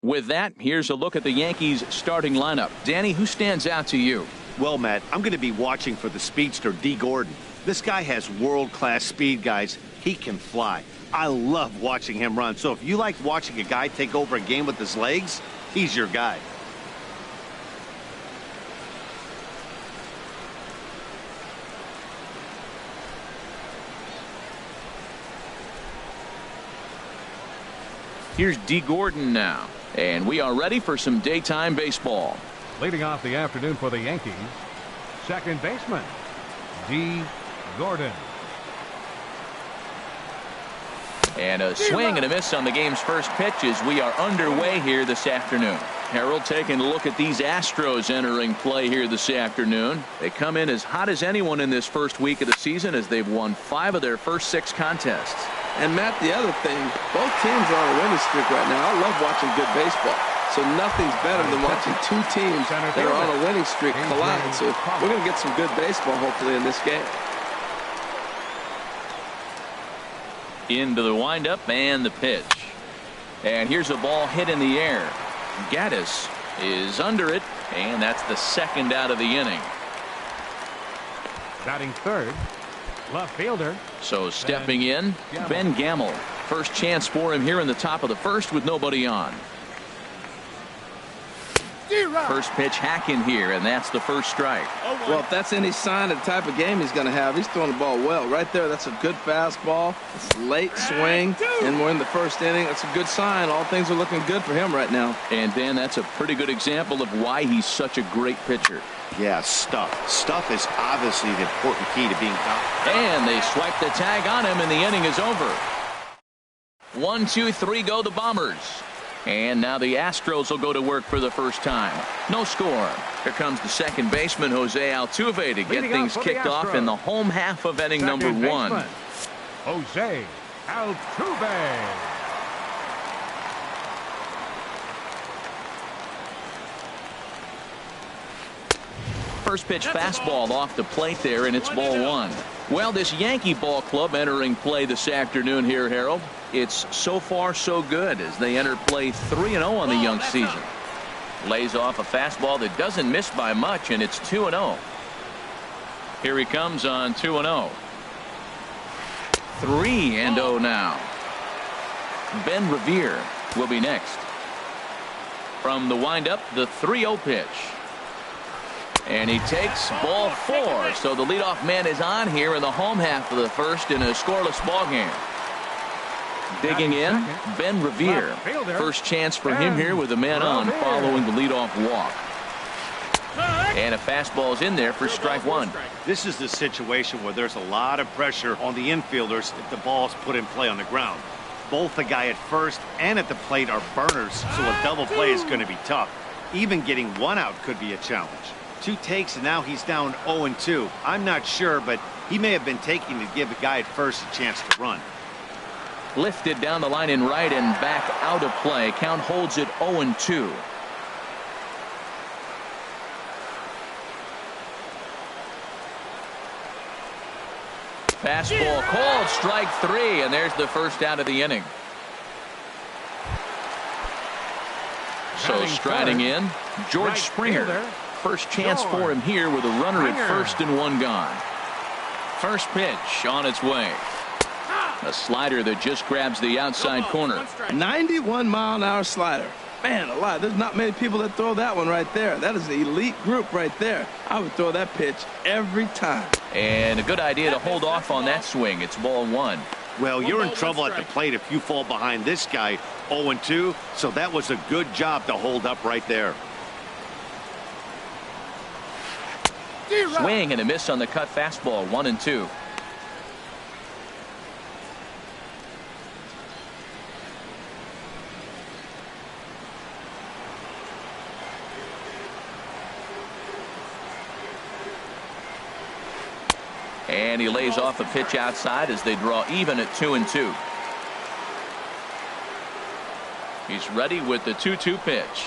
With that, here's a look at the Yankees starting lineup. Danny, who stands out to you? Well, Matt, I'm going to be watching for the speedster, D. Gordon. This guy has world-class speed, guys. He can fly. I love watching him run. So if you like watching a guy take over a game with his legs, he's your guy. Here's D. Gordon now. And we are ready for some daytime baseball. Leading off the afternoon for the Yankees, second baseman, D. Gordon. And a swing and a miss on the game's first pitch as we are underway here this afternoon. Harold, taking a look at these Astros entering play here this afternoon. They come in as hot as anyone in this first week of the season as they've won 5 of their first 6 contests. And Matt, the other thing, both teams are on a winning streak right now. I love watching good baseball. So nothing's better than watching 2 teams that are on a winning streak collide. So we're going to get some good baseball hopefully in this game. Into the windup and the pitch. And here's a ball hit in the air. Gaddis is under it, and that's the second out of the inning. Batting third, left fielder. So stepping in, Ben Gamel. First chance for him here in the top of the first with nobody on. First pitch hack in here, and that's the first strike. Well, if that's any sign of the type of game he's going to have, he's throwing the ball well. Right there, that's a good fastball. It's a late swing, and we're in the first inning. That's a good sign. All things are looking good for him right now. And Dan, that's a pretty good example of why he's such a great pitcher. Yeah, stuff. Stuff is obviously the important key to being top. And they swipe the tag on him, and the inning is over. 1, 2, 3 go the Bombers. And now the Astros will go to work for the first time. No score. Here comes the second baseman, Jose Altuve, to get things kicked off in the home half of inning number 1. Jose Altuve. First pitch fastball off the plate there, and it's ball 1. Well, this Yankee ball club entering play this afternoon here, Harold. It's so far so good as they enter play 3-0 on the young season. Lays off a fastball that doesn't miss by much, and it's 2-0. Here he comes on 2-0. 3-0 now. Ben Revere will be next. From the windup, the 3-0 pitch. And he takes ball 4. So the leadoff man is on here in the home half of the first in a scoreless ball game. Digging in, Ben Revere. First chance for him here with a man on following the leadoff walk. And a fastball is in there for strike 1. This is the situation where there's a lot of pressure on the infielders if the ball's put in play on the ground. Both the guy at first and at the plate are burners, so a double play is going to be tough. Even getting 1 out could be a challenge. 2 takes, and now he's down 0-2. I'm not sure, but he may have been taking to give the guy at first a chance to run. Lifted down the line in right and back out of play. Count holds it 0-2. Fastball called, strike 3, and there's the first out of the inning. So striding in, George Springer. First chance for him here with a runner at first and 1 gone. First pitch on its way. A slider that just grabs the outside corner. 91-mile-an-hour slider. Man alive, there's not many people that throw that one right there. That is an elite group right there. I would throw that pitch every time. And a good idea to hold off on that swing. It's ball 1. Well, you're in trouble at the plate if you fall behind this guy 0-2. So that was a good job to hold up right there. Swing and a miss on the cut fastball, 1-2. And he lays off a pitch outside as they draw even at 2-2. He's ready with the 2-2 pitch.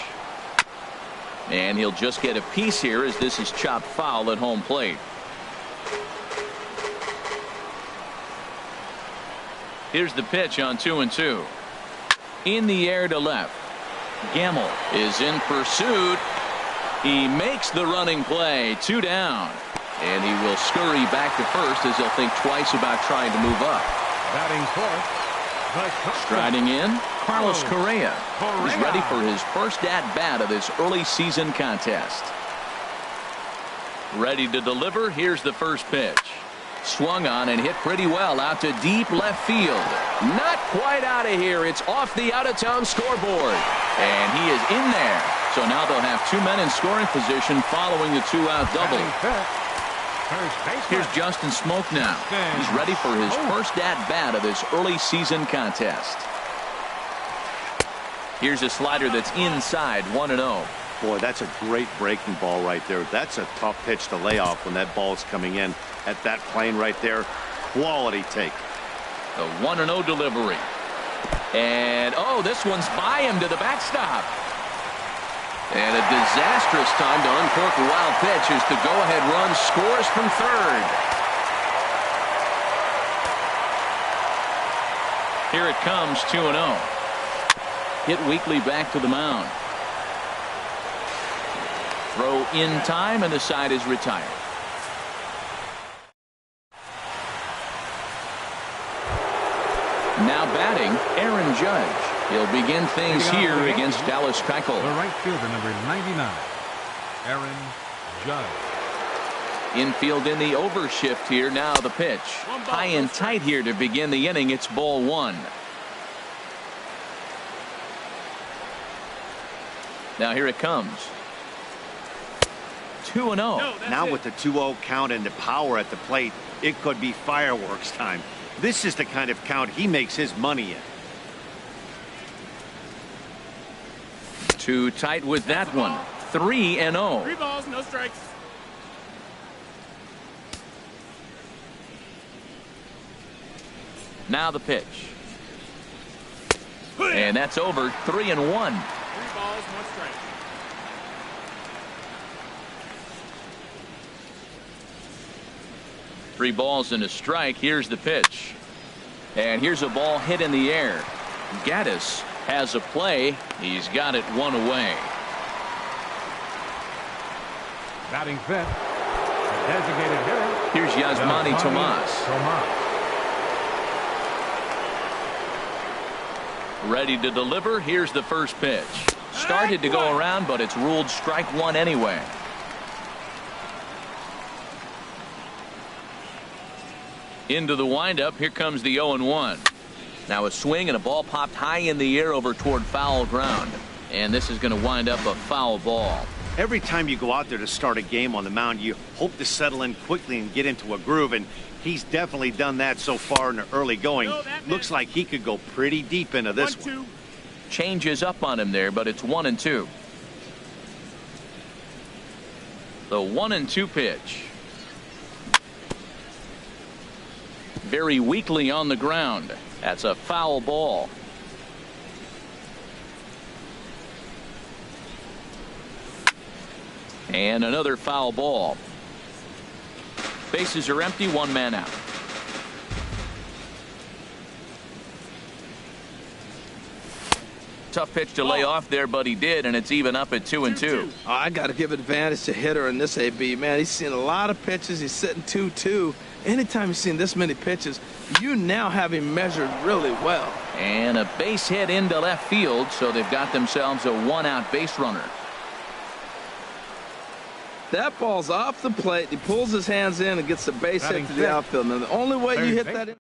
And he'll just get a piece here as this is chopped foul at home plate. Here's the pitch on 2-2. In the air to left. Gamble is in pursuit. He makes the running play. 2 down. And he will scurry back to first as he'll think twice about trying to move up. Batting fourth. Striding in, Carlos Correa. He's ready for his first at-bat of this early season contest. Ready to deliver. Here's the first pitch. Swung on and hit pretty well out to deep left field. Not quite out of here. It's off the out-of-town scoreboard. And he is in there. So now they'll have 2 men in scoring position following the 2-out double. Here's Justin Smoak now. He's ready for his first at-bat of this early season contest. Here's a slider that's inside, 1-0. Boy, that's a great breaking ball right there. That's a tough pitch to lay off when that ball's coming in at that plane right there. Quality take. The 1-0 delivery. And, oh, this one's by him to the backstop. And a disastrous time to uncork a wild pitch as the go-ahead run scores from third. Here it comes, 2-0. Hit weakly back to the mound. Throw in time, and the side is retired. Now batting, Aaron Judge. He'll begin things here against Dallas Keuchel. The right fielder, number 99, Aaron Judge. Infield in the overshift here. Now the pitch. High and tight here to begin the inning. It's ball 1. Now here it comes. 2-0. Now with the 2-0 count and the power at the plate, it could be fireworks time. This is the kind of count he makes his money in. Too tight with that one. 3-0. 3 balls, no strikes. Now the pitch. And that's over. 3-1. 3 balls, 1 strike. Three balls and a strike. Here's the pitch. And here's a ball hit in the air. Gaddis has a play. He's got it 1 away. Batting fifth. The designated hitter. Here's Yasmani Tomas. Ready to deliver. Here's the first pitch. Started to go around, but it's ruled strike 1 anyway. Into the windup. Here comes the 0-1. Now a swing and a ball popped high in the air over toward foul ground. And this is going to wind up a foul ball. Every time you go out there to start a game on the mound, you hope to settle in quickly and get into a groove, and he's definitely done that so far in the early going. Looks like he could go pretty deep into this one. Changes up on him there, but it's 1-2. The 1-2 pitch. Very weakly on the ground. That's a foul ball. And another foul ball. Bases are empty, 1 man out. Tough pitch to lay off there, but he did, and it's even up at 2-2. Oh, I got to give advantage to hitter in this AB, man. He's seen a lot of pitches. He's sitting 2-2. Anytime you've seen this many pitches, you now have him measured really well. And a base hit into left field, so they've got themselves a 1-out base runner. That ball's off the plate. He pulls his hands in and gets the base hit to the outfield. And the only way you hit that.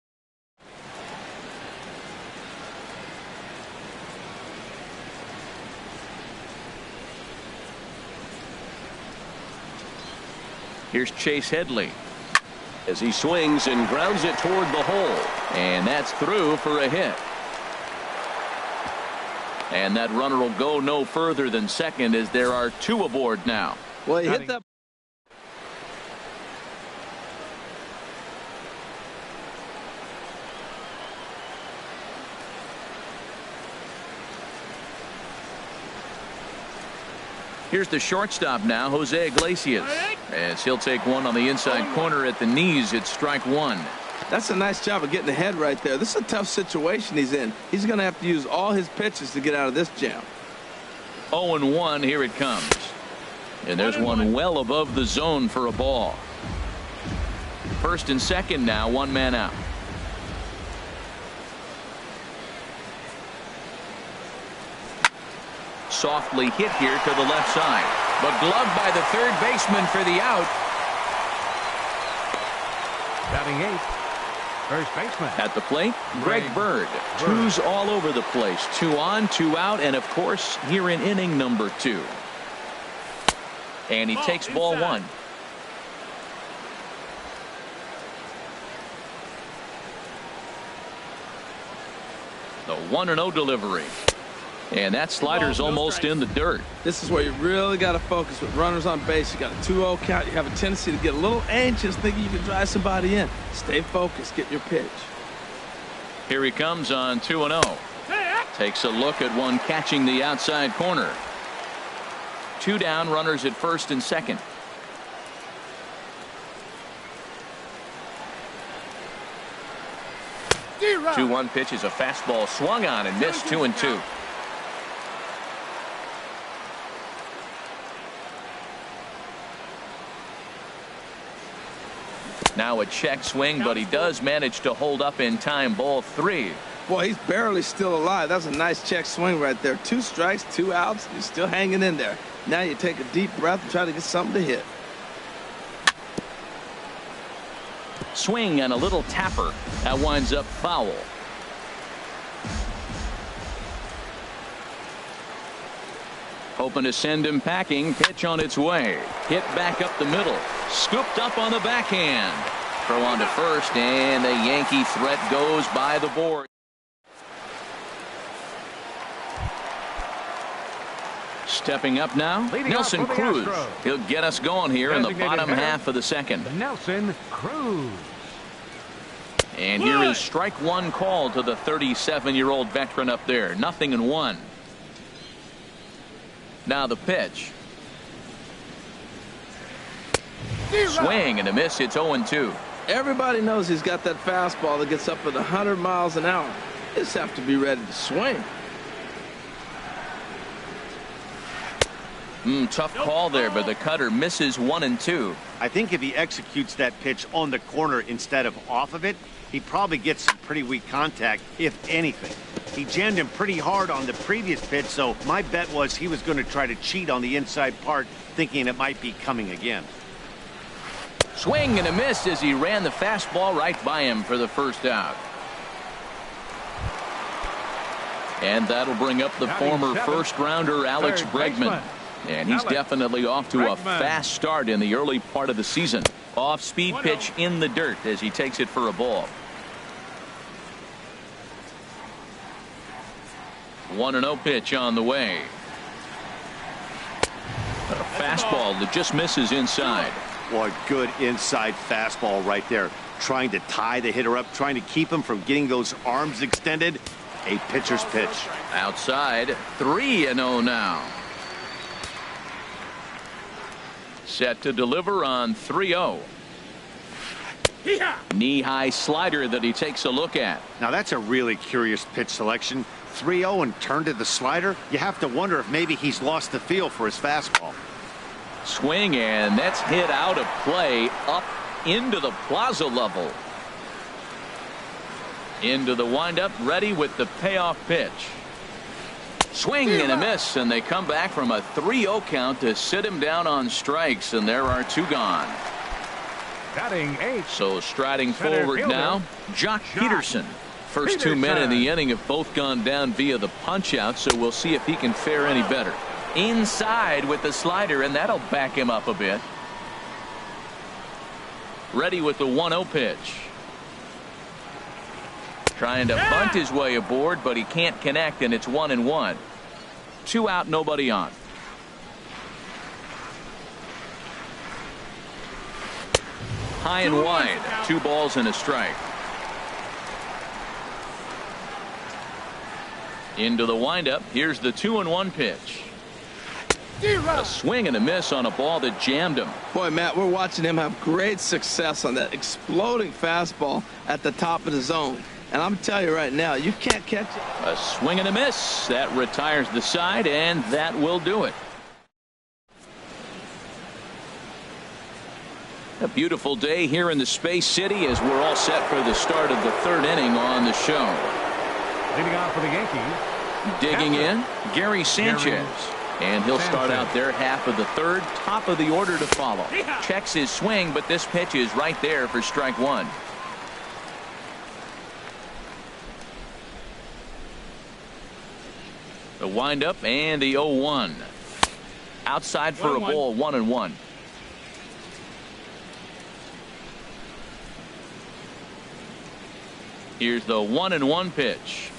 Here's Chase Headley as he swings and grounds it toward the hole. And that's through for a hit. And that runner will go no further than second as there are 2 aboard now. Well, he hit that. Here's the shortstop now, Jose Iglesias. As he'll take one on the inside corner at the knees. It's strike 1. That's a nice job of getting ahead right there. This is a tough situation he's in. He's going to have to use all his pitches to get out of this jam. 0-1. Here it comes. And there's one well above the zone for a ball. First and second now, one man out. Softly hit here to the left side, but gloved by the third baseman for the out. Batting eighth, first baseman. At the plate, Greg Bird. Twos all over the place. 2 on, 2 out, and of course here in inning number 2. And he takes ball 1. The 1-0 delivery. And that slider's almost in the dirt. This is where you really got to focus with runners on base. You got a 2-0 count. You have a tendency to get a little anxious thinking you can drive somebody in. Stay focused. Get your pitch. Here he comes on 2-0. Takes a look at one catching the outside corner. 2 down, runners at first and second. D-Rod. 2-1 pitch is a fastball swung on and missed. 2-2. Now a check swing, but he does manage to hold up in time. Ball 3. Boy, he's barely still alive. That's a nice check swing right there. 2 strikes, 2 outs. He's still hanging in there. Now you take a deep breath and try to get something to hit. Swing and a little tapper. That winds up foul. Hoping to send him packing. Pitch on its way. Hit back up the middle. Scooped up on the backhand. Throw on to first, and the Yankee threat goes by the board. Stepping up now, Nelson Cruz. He'll get us going here in the bottom half of the second. Nelson Cruz. And here is strike 1 call to the 37-year-old veteran up there. 0-1. Now the pitch. Swing and a miss. It's 0-2. Everybody knows he's got that fastball that gets up at 100 miles an hour. Just have to be ready to swing. Tough call there, but the cutter misses 1-2. I think if he executes that pitch on the corner instead of off of it, he probably gets some pretty weak contact, if anything. He jammed him pretty hard on the previous pitch, so my bet was he was going to try to cheat on the inside part, thinking it might be coming again. Swing and a miss as he ran the fastball right by him for the first out. And that'll bring up the former first-rounder Alex Bregman. And he's definitely off to a fast start in the early part of the season. Off-speed pitch in the dirt as he takes it for a ball. 1-0 pitch on the way. A fastball that just misses inside. Boy, good inside fastball right there. Trying to tie the hitter up, trying to keep him from getting those arms extended. A pitcher's pitch. Outside, 3-0 now. Set to deliver on 3-0. Knee-high slider that he takes a look at. Now that's a really curious pitch selection. 3-0 and turned to the slider. You have to wonder if maybe he's lost the feel for his fastball. Swing, and that's hit out of play up into the plaza level. Into the windup, ready with the payoff pitch. Swing and a miss, and they come back from a 3-0 count to sit him down on strikes, and there are 2 gone. Batting 8. So striding Center forward fielder, now, Jock Peterson. First 2 men in the inning have both gone down via the punch-out, so we'll see if he can fare any better. Inside with the slider, and that'll back him up a bit. Ready with the 1-0 pitch. Trying to bunt his way aboard, but he can't connect, and it's 1-1. 2 out, nobody on. High and wide, 2 balls and a strike. Into the windup. Here's the 2-1 pitch. A swing and a miss on a ball that jammed him. Boy, Matt, we're watching him have great success on that exploding fastball at the top of the zone. And I'm telling you right now, you can't catch it. A swing and a miss. That retires the side, and that will do it. A beautiful day here in the Space City as we're all set for the start of the third inning on the show. Leading off for the Yankees. Digging in, Gary Sanchez. And he'll start out their half of the third, top of the order to follow. Checks his swing, but this pitch is right there for strike one. The windup and the 0-1. Outside for a ball, 1-1. Here's the 1-1 pitch.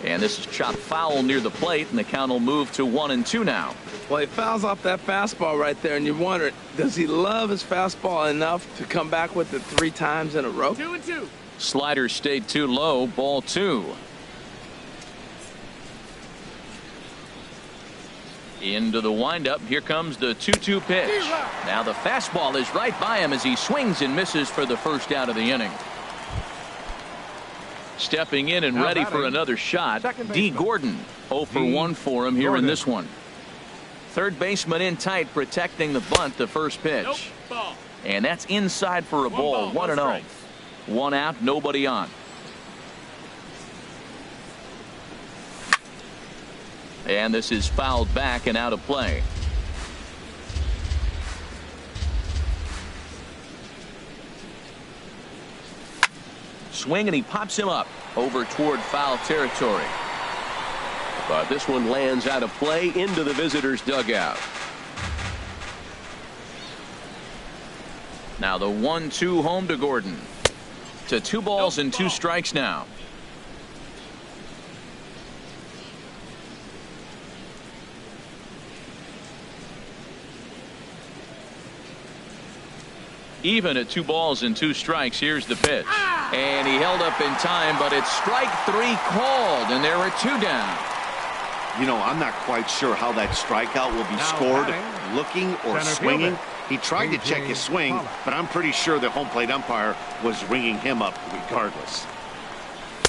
And this is chopped foul near the plate, and the count will move to 1-2 now. Well, he fouls off that fastball right there, and you wonder, does he love his fastball enough to come back with it 3 times in a row? 2-2. Slider stayed too low, ball 2. Into the windup. Here comes the 2-2 pitch. Now the fastball is right by him as he swings and misses for the first out of the inning. Stepping in and ready for another shot, D. Gordon. 0 for 1 for him here in this one. Third baseman in tight, protecting the bunt, the first pitch. And that's inside for a ball, 1-0. 1 out, nobody on. And this is fouled back and out of play. Swing, and he pops him up over toward foul territory. But this one lands out of play into the visitors' dugout. Now the 1-2 home to Gordon. To 2 balls and 2 strikes now. Even at 2 balls and 2 strikes. Here's the pitch, and he held up in time, but it's strike 3 called, and there are 2 down. You know, I'm not quite sure how that strikeout will be scored, looking or swinging. He tried to check his swing, but I'm pretty sure the home plate umpire was ringing him up regardless.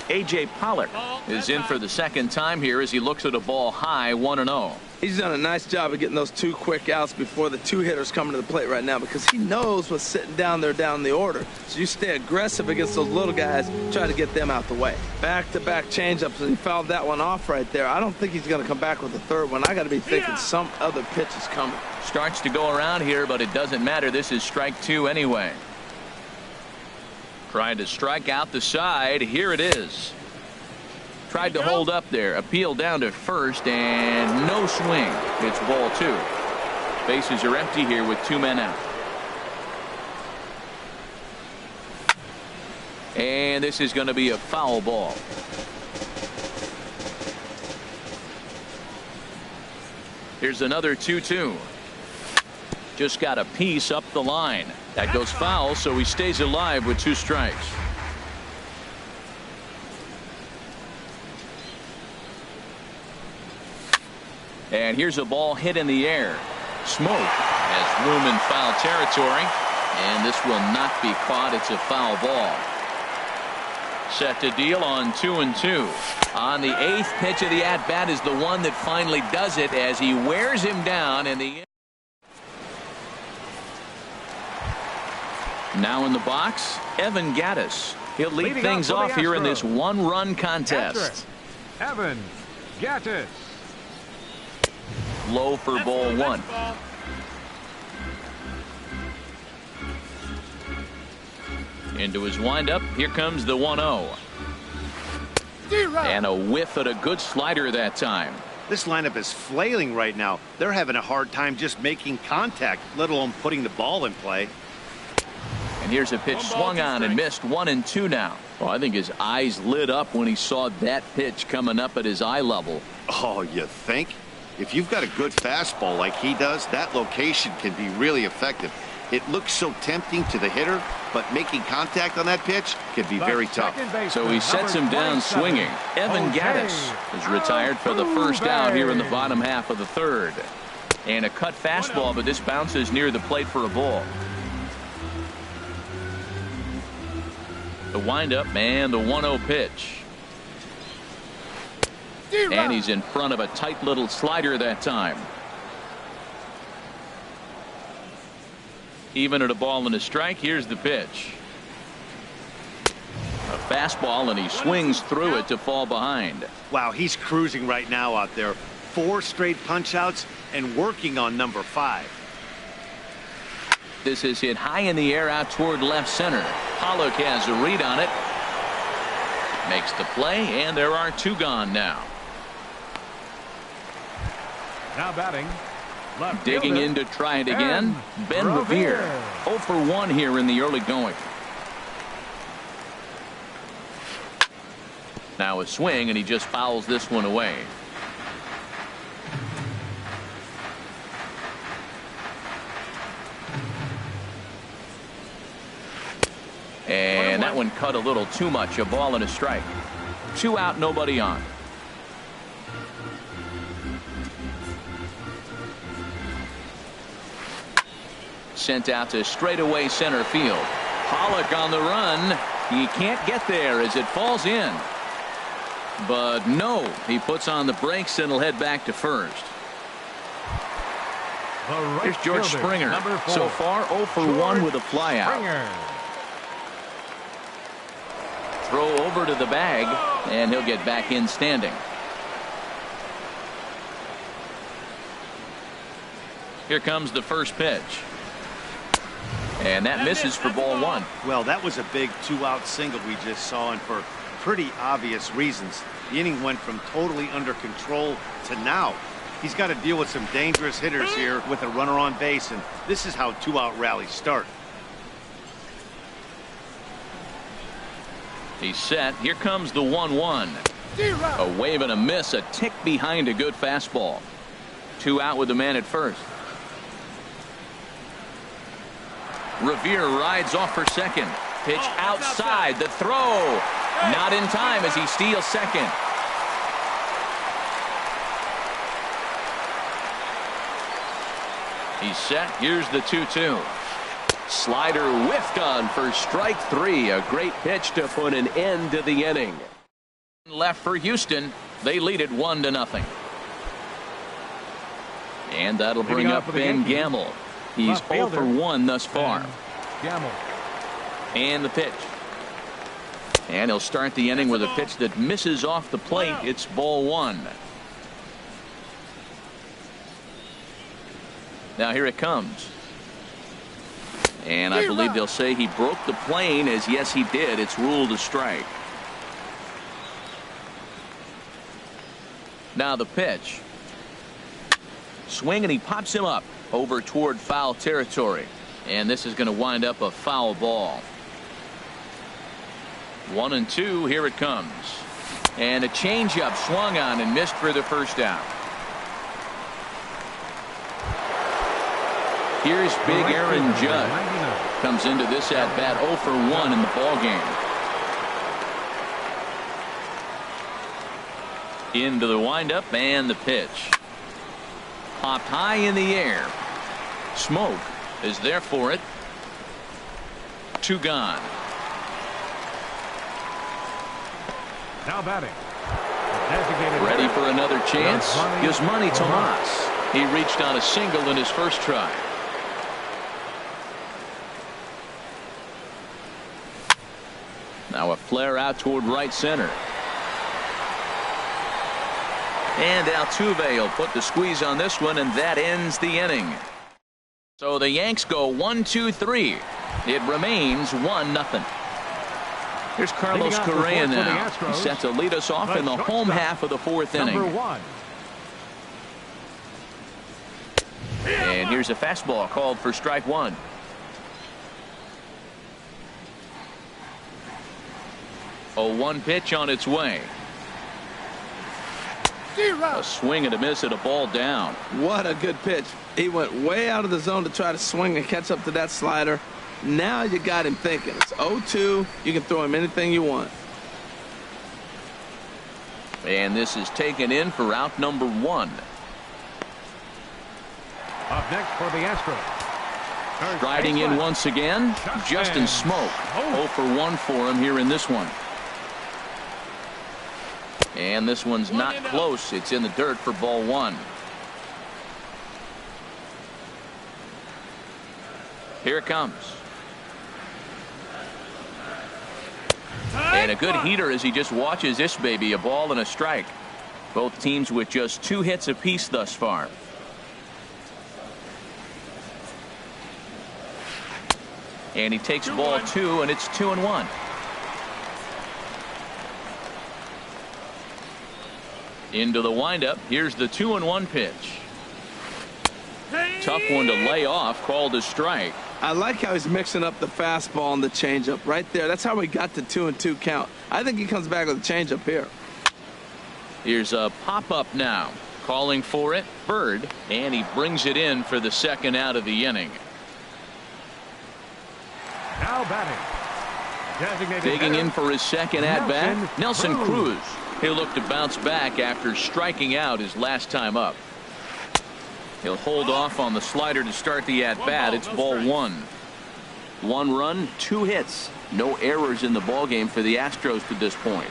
A.J. Pollock is in for the second time here as he looks at a ball high, 1-0. He's done a nice job of getting those 2 quick outs before the 2 hitters coming to the plate right now, because he knows what's sitting down there down the order. So you stay aggressive against those little guys, try to get them out the way. Back-to-back changeups, and he fouled that one off right there. I don't think he's going to come back with the third one. I got to be thinking some other pitch is coming. Starts to go around here, but it doesn't matter. This is strike 2 anyway. Trying to strike out the side. Here it is. Tried to hold up there. Appeal down to first, and no swing. It's ball 2. Bases are empty here with 2 men out. And this is going to be a foul ball. Here's another 2-2. Just got a piece up the line. That goes foul, so he stays alive with 2 strikes. And here's a ball hit in the air. Smoke has room in foul territory, and this will not be caught. It's a foul ball. Set to deal on 2-2. On the 8th pitch of the at-bat is the one that finally does it as he wears him down in the. Now in the box, Evan Gattis. He'll lead things off here in this 1-run contest. Evan Gattis. Low for ball 1. Into his windup. Here comes the 1-0. And a whiff at a good slider that time. This lineup is flailing right now. They're having a hard time just making contact, let alone putting the ball in play. And here's a pitch swung on and missed. 1-2 now. Well, I think his eyes lit up when he saw that pitch coming up at his eye level. Oh, you think? If you've got a good fastball like he does, that location can be really effective. It looks so tempting to the hitter, but making contact on that pitch can be very tough. So he sets him down swinging. Evan Gattis is retired for the first out here in the bottom half of the third. And a cut fastball, but this bounces near the plate for a ball. The windup and the 1-0 pitch. And he's in front of a tight little slider that time. Even at a ball and a strike, here's the pitch. A fastball, and he swings through it to fall behind. Wow, he's cruising right now out there. 4 straight punch-outs and working on number 5. This is hit high in the air out toward left center. Pollock has a read on it. Makes the play, and there are 2 gone now. Now batting. Left Digging fielder, in to try it again. Ben Revere. 0 for 1 here in the early going. Now a swing, and he just fouls this one away. And that one cut a little too much. A ball and a strike. 2 out, nobody on. Sent out to straightaway center field. Pollock on the run. He can't get there as it falls in. But no, he puts on the brakes and will head back to first. Here's George Springer. So far 0 for 1 with a flyout. Throw over to the bag, and he'll get back in standing. Here comes the first pitch. And that misses for ball 1. Well, that was a big 2-out single we just saw, and for pretty obvious reasons. The inning went from totally under control to now. He's got to deal with some dangerous hitters here with a runner on base, and this is how 2-out rallies start. He's set. Here comes the 1-1. A wave and a miss, a tick behind a good fastball. 2 out with the man at first. Revere rides off for second. Pitch outside. The throw. Not in time as he steals second. He's set. Here's the 2-2. Slider whiffed on for strike 3. A great pitch to put an end to the inning. Left for Houston. They lead it 1-0. And that'll bring up Ben Gamble. He's 0 for 1 thus far. And the pitch. And he'll start the inning with a pitch that misses off the plate. It's ball 1. Now here it comes. And I believe they'll say he broke the plane, as yes he did. It's ruled a strike. Now the pitch. Swing, and he pops him up over toward foul territory. And this is going to wind up a foul ball. 1-2. Here it comes. And a changeup swung on and missed for the first out. Here's big Aaron Judd. Comes into this at bat 0 for 1 in the ball game. Into the windup and the pitch. Popped high in the air. Smoke is there for it. 2 gone. Now batting. Ready for another chance. Yasmani Tomas. He reached on a single in his first try. Now a flare out toward right center. And Altuve will put the squeeze on this one, and that ends the inning. So the Yanks go 1-2-3. It remains 1-0. Here's Carlos Correa now. He's set to lead us off in the home half of the 4th inning. And here's a fastball called for strike 1. A 1 pitch on its way. A swing and a miss at a ball down. What a good pitch. He went way out of the zone to try to swing and catch up to that slider. Now you got him thinking. It's 0-2. You can throw him anything you want. And this is taken in for out number 1. Up next for the Astros. Striding in once again, Justin Smoke. 0 for 1 for him here in this one. And this one's not close. It's in the dirt for ball 1. Here it comes. And a good heater as he just watches this baby, a ball and a strike. Both teams with just 2 hits apiece thus far. And he takes ball 2, and it's 2-1. Into the windup. Here's the 2-1 pitch. Tough one to lay off, called a strike. I like how he's mixing up the fastball and the changeup right there. That's how we got the 2-2 count. I think he comes back with a changeup here. Here's a pop-up now. Calling for it, Bird, and he brings it in for the second out of the inning. Now batting. Designated Digging hitter, in for his second at-bat, Nelson Cruz. He'll look to bounce back after striking out his last time up. He'll hold off on the slider to start the at-bat. It's ball 1. 1 run, 2 hits. No errors in the ballgame for the Astros to this point.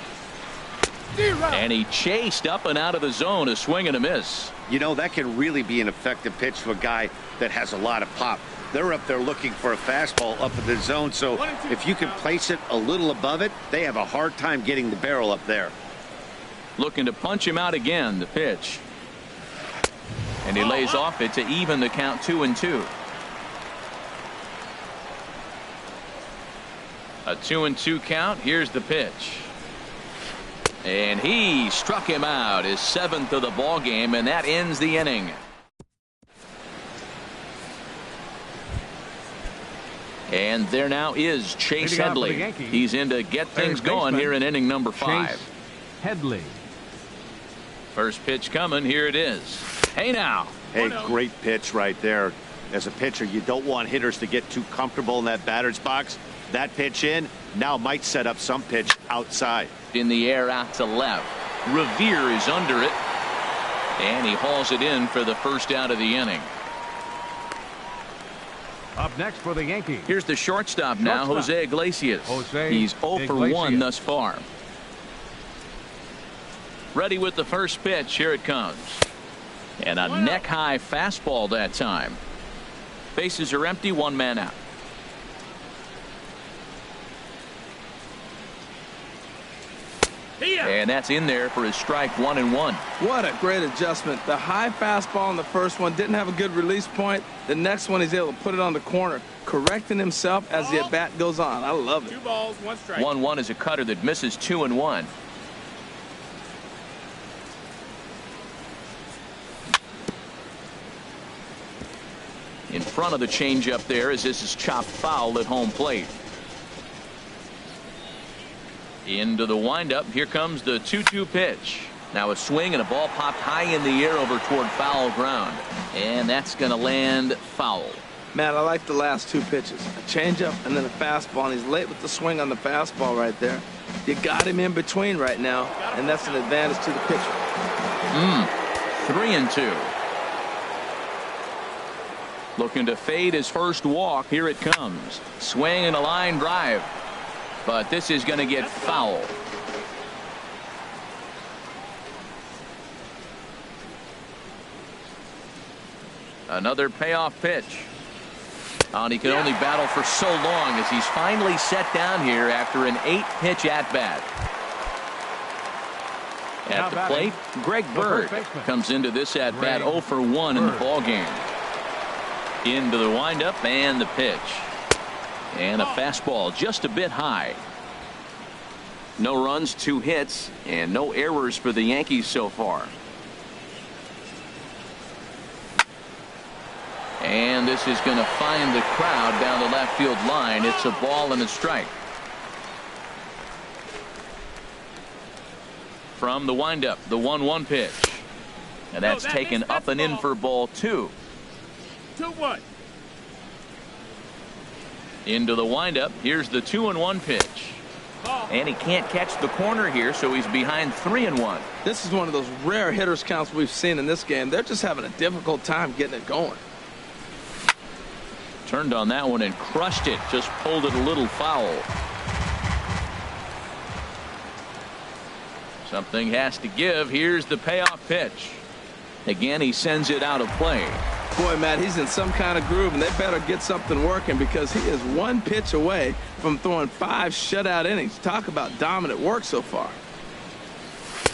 And he chased up and out of the zone, a swing and a miss. You know, that can really be an effective pitch to a guy that has a lot of pop. They're up there looking for a fastball up in the zone, so if you can place it a little above it, they have a hard time getting the barrel up there. Looking to punch him out again, the pitch. And he lays off it to even the count 2-2. A 2-2 count. Here's the pitch. And he struck him out, his 7th of the ball game, and that ends the inning. And there now is Chase Headley. He's in to get things going here in inning number 5. Chase Headley. First pitch coming. Here it is. Hey now. Hey, great pitch right there. As a pitcher, you don't want hitters to get too comfortable in that batter's box. That pitch in now might set up some pitch outside. In the air out to left. Revere is under it. And he hauls it in for the first out of the inning. Up next for the Yankees. Here's the shortstop now, Jose Iglesias. He's 0 for 1 thus far. Ready with the first pitch. Here it comes. And a neck-high fastball that time. Bases are empty, 1 man out. And that's in there for his strike 1-1. What a great adjustment. The high fastball in the first one didn't have a good release point. The next one he's able to put it on the corner, correcting himself as the at-bat goes on. I love it. 2 balls, 1 strike. 1-1 is a cutter that misses 2-1. In front of the changeup there as this is chopped foul at home plate. Into the windup. Here comes the 2-2 pitch. Now a swing and a ball popped high in the air over toward foul ground. And that's going to land foul. Man, I like the last 2 pitches. A changeup and then a fastball. And he's late with the swing on the fastball right there. You got him in between right now, and that's an advantage to the pitcher. 3-2. Looking to fade his first walk. Here it comes. Swing and a line drive. But this is going to get foul. Another payoff pitch. And he can only battle for so long as he's finally set down here after an 8-pitch at-bat. At the plate, Greg Bird comes into this at-bat 0 for 1 in the ballgame. Into the windup and the pitch. And a fastball just a bit high. No runs, 2 hits, and no errors for the Yankees so far. And this is going to find the crowd down the left field line. It's a ball and a strike. From the windup, the 1-1 pitch. And that's taken up and in for ball 2. 2-1. Into the windup. Here's the 2-1 pitch. And he can't catch the corner here, so he's behind 3-1. This is one of those rare hitters counts we've seen in this game. They're just having a difficult time getting it going. Turned on that one and crushed it. Just pulled it a little foul. Something has to give. Here's the payoff pitch. Again, he sends it out of play. Boy, Matt, he's in some kind of groove, and they better get something working because he is one pitch away from throwing 5 shutout innings. Talk about dominant work so far.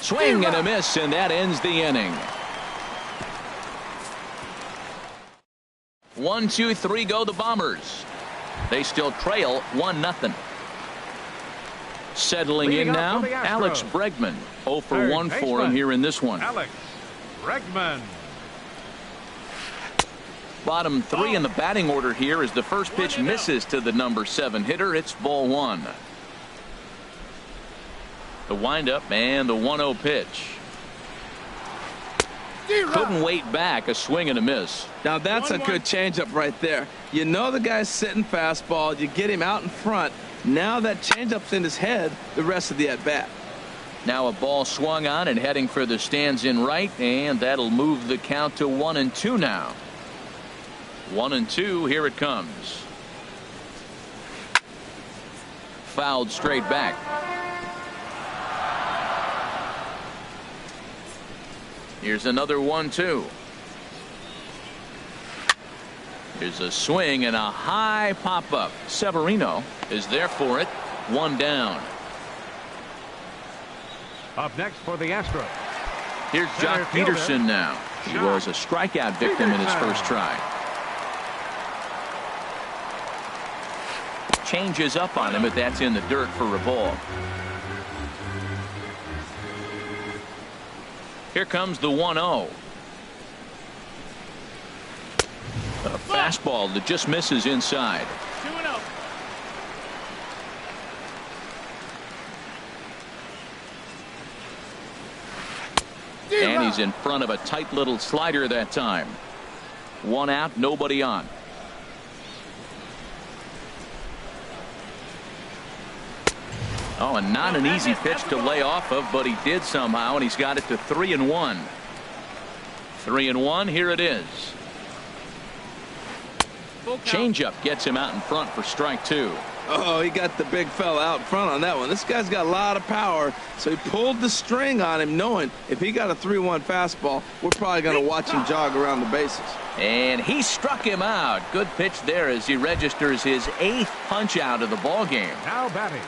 Swing and a miss, and that ends the inning. 1, 2, 3 go the Bombers. They still trail 1-0. Settling in now, Alex Bregman. 0 for 1 for him here in this one. Alex Bregman. Bottom 3 in the batting order here as the first pitch misses to the number 7 hitter. It's ball 1. The windup and the 1-0 pitch. Couldn't wait back. A swing and a miss. Now that's a good changeup right there. You know the guy's sitting fastball. You get him out in front. Now that changeup's in his head the rest of the at-bat. Now a ball swung on and heading for the stands in right, and that'll move the count to 1-2 now. 1-2. Here it comes. Fouled straight back. Here's another 1-2. Here's a swing and a high pop-up. Severino is there for it. 1 down. Up next for the Astros. Here's Jock Peterson now. He was a strikeout victim in his first try. Changes up on him, but that's in the dirt for a ball. Here comes the 1-0. A fastball that just misses inside. 2-0. And he's in front of a tight little slider that time. 1 out, nobody on. Oh, and not an easy pitch to lay off of, but he did somehow, and he's got it to 3-1. 3-1, here it is. Changeup gets him out in front for strike 2. Oh, he got the big fella out in front on that one. This guy's got a lot of power, so he pulled the string on him, knowing if he got a 3-1 fastball, we're probably going to watch him jog around the bases. And he struck him out. Good pitch there as he registers his 8th punch out of the ball game. Now batting.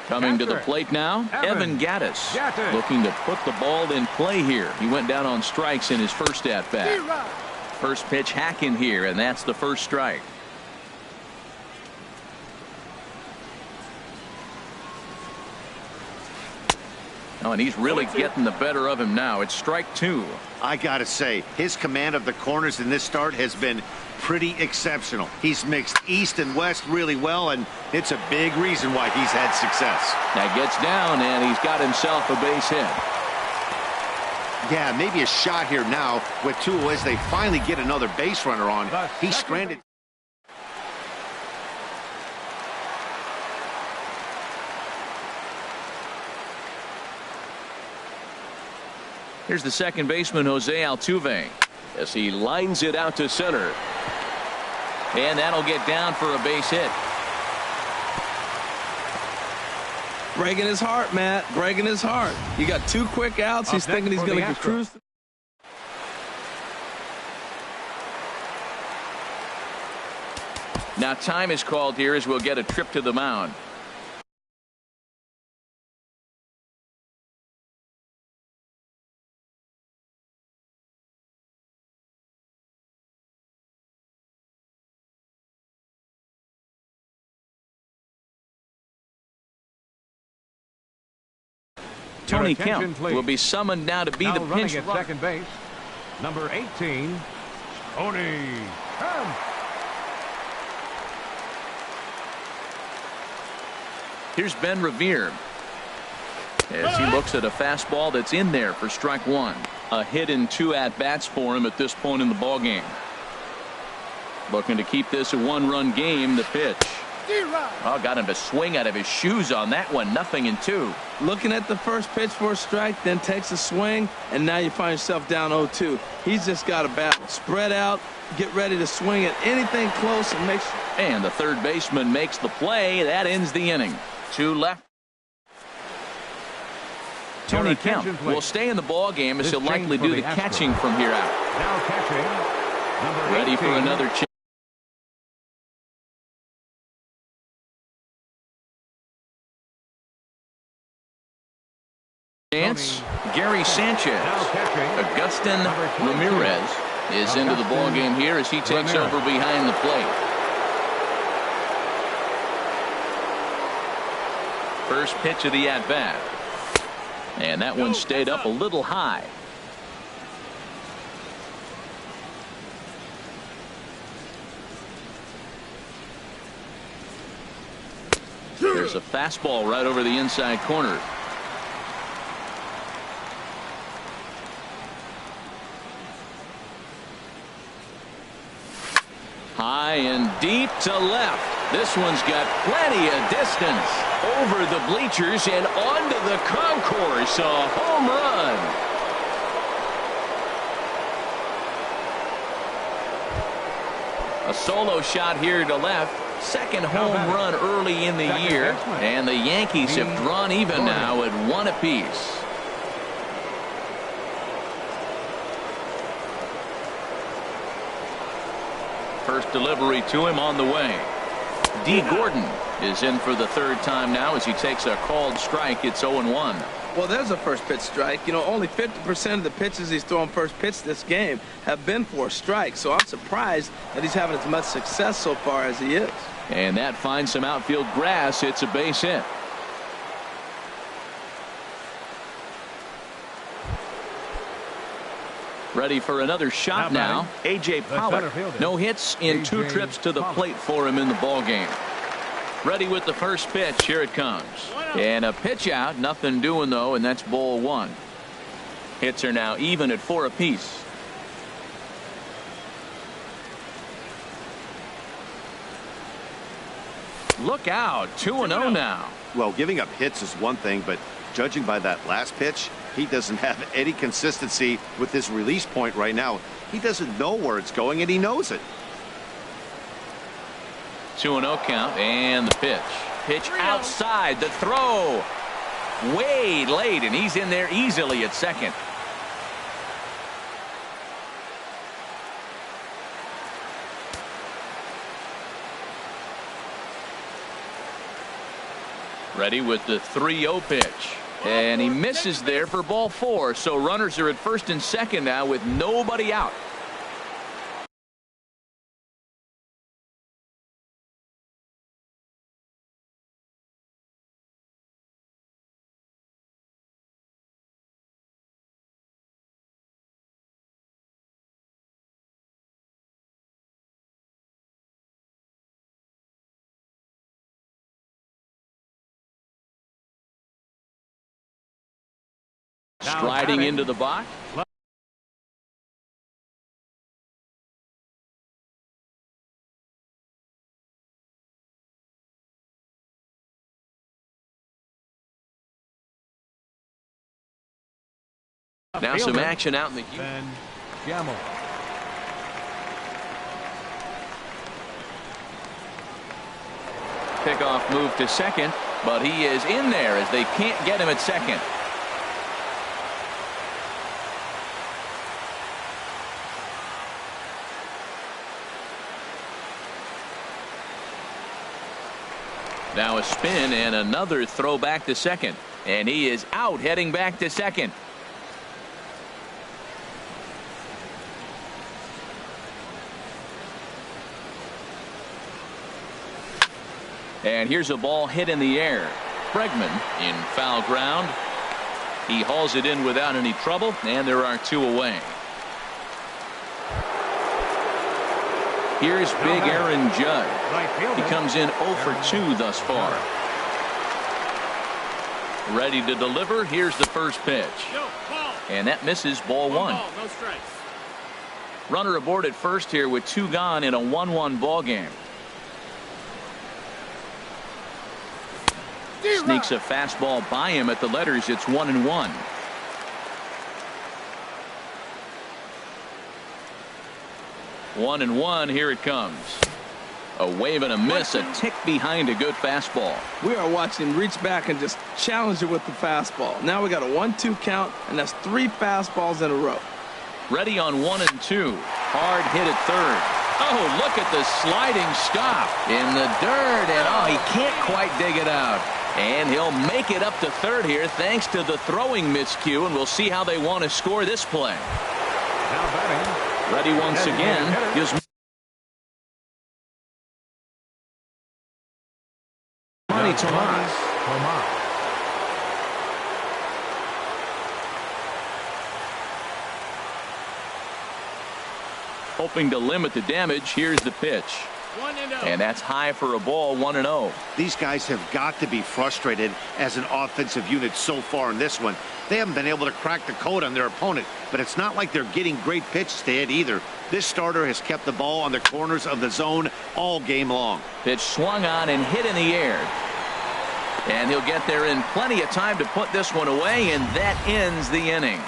Coming to the plate now, Evan Gattis, looking to put the ball in play here. He went down on strikes in his first at-bat. First pitch hacking here, and that's the first strike. Oh, and he's really getting the better of him now. It's strike 2. I gotta say, his command of the corners in this start has been pretty exceptional. He's mixed east and west really well, and it's a big reason why he's had success. Now gets down, and he's got himself a base hit. Yeah, maybe a shot here now with 2 as they finally get another base runner on. He's stranded. Here's the second baseman, Jose Altuve, as he lines it out to center. And that'll get down for a base hit. Breaking his heart, Matt. Breaking his heart. You got 2 quick outs. He's thinking he's going to cruise. Now time is called here as we'll get a trip to the mound. Tony Kemp will be summoned now to be the pinch runner. Second base, number 18, Tony Kemp. Here's Ben Revere as he looks at a fastball that's in there for strike 1. A hit in 2 at-bats for him at this point in the ball game. Looking to keep this a 1-run game. The pitch. Oh, got him to swing out of his shoes on that one. 0-2. Looking at the first pitch for a strike, then takes a swing, and now you find yourself down 0-2. He's just got to battle. Spread out, get ready to swing at anything close, and make sure. And the third baseman makes the play. That ends the inning. 2 left. Tony Kemp will stay in the ball game as he'll likely do the catching from here out. Now catching, number Ready for 18. another chance. Gary Sanchez. Agustin Ramirez is into the ball game here as he takes over behind the plate. First pitch of the at-bat. And that one stayed up a little high. There's a fastball right over the inside corner. High and deep to left. This one's got plenty of distance. Over the bleachers and onto the concourse. A home run. A solo shot here to left. Second home run early in the year. And the Yankees have drawn even now at 1 apiece. First delivery to him on the way. D. Gordon is in for the third time now as he takes a called strike. It's 0-1. Well, there's a first pitch strike. You know, only 50% of the pitches he's throwing first pitch this game have been for a strike. So I'm surprised that he's having as much success so far as he is. And that finds some outfield grass. It's a base hit. Ready for another shot now. A.J. Pollock. No hits in 2 trips to the plate for him in the ball game. Ready with the first pitch. Here it comes. And a pitch out. Nothing doing, though, and that's ball 1. Hits are now even at 4 apiece. Look out. 2-0 now. Well, giving up hits is one thing, but judging by that last pitch, he doesn't have any consistency with his release point right now. He doesn't know where it's going, and he knows it. 2-0 count, and the pitch. Pitch outside. The throw. Way late, and he's in there easily at second. Ready with the 3-0 pitch. And he misses there for ball 4. So runners are at first and second now with nobody out. Striding into the box. Now some action out in the Gamble. Pickoff move to second, but he is in there as they can't get him at second. Now a spin and another throw back to second. And he is out heading back to second. And here's a ball hit in the air. Bregman in foul ground. He hauls it in without any trouble, and there are 2 away. Here's big Aaron Judge. He comes in 0 for 2 thus far. Ready to deliver. Here's the first pitch. And that misses ball 1. No strikes. Runner aboard at first here with 2 gone in a 1-1 ball game. sneaks a fastball by him at the letters. It's 1-1. 1-1. Here it comes. A wave and a miss, a tick behind a good fastball. We are watching him reach back and just challenge it with the fastball. Now we got a 1-2 count, and that's 3 fastballs in a row. Ready on 1-2. Hard hit at third. Oh, look at the sliding stop in the dirt, and oh, he can't quite dig it out. And he'll make it up to third here thanks to the throwing miscue, and we'll see how they want to score this play. Now batting. Ready once again. Gives Tomas. Hoping to limit the damage. Here's the pitch. 1-0. And that's high for a ball. 1-0. These guys have got to be frustrated as an offensive unit so far in this one. They haven't been able to crack the code on their opponent, but it's not like they're getting great pitches to hit either. This starter has kept the ball on the corners of the zone all game long. Pitch swung on and hit in the air. And he'll get there in plenty of time to put this one away, and that ends the inning.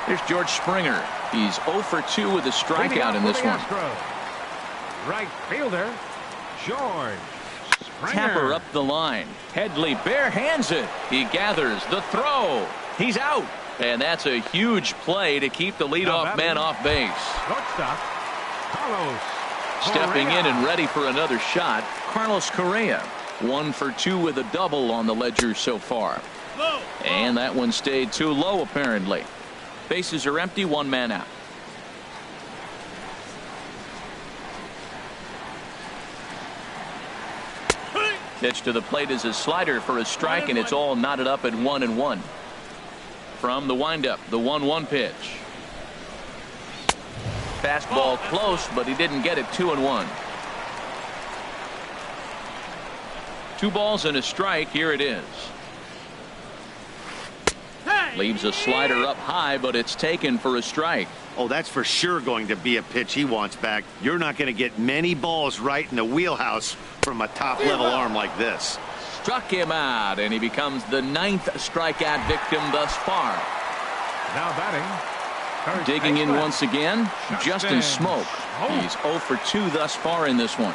Here's George Springer. He's 0 for 2 with a strikeout in this one. Right fielder, George Springer. Tapper up the line. Headley bare hands it. He gathers the throw. He's out. And that's a huge play to keep the leadoff man off base. Shortstop, Carlos Stepping Correa. in and ready for another shot, Carlos Correa. 1 for 2 with a double on the ledger so far. And that one stayed too low apparently. Bases are empty, 1 man out. Pitch to the plate is a slider for a strike, and it's all knotted up at 1-1. From the windup, the 1-1 pitch. Fastball close, but he didn't get it. 2-1. 2 balls and a strike. Here it is. Leaves a slider up high, but it's taken for a strike. Oh, that's for sure going to be a pitch he wants back. You're not going to get many balls right in the wheelhouse from a top-level arm like this. Struck him out, and he becomes the 9th strikeout victim thus far. Now batting. Third Digging in baseman, once again, Justin Smoke. He's 0 for 2 thus far in this one.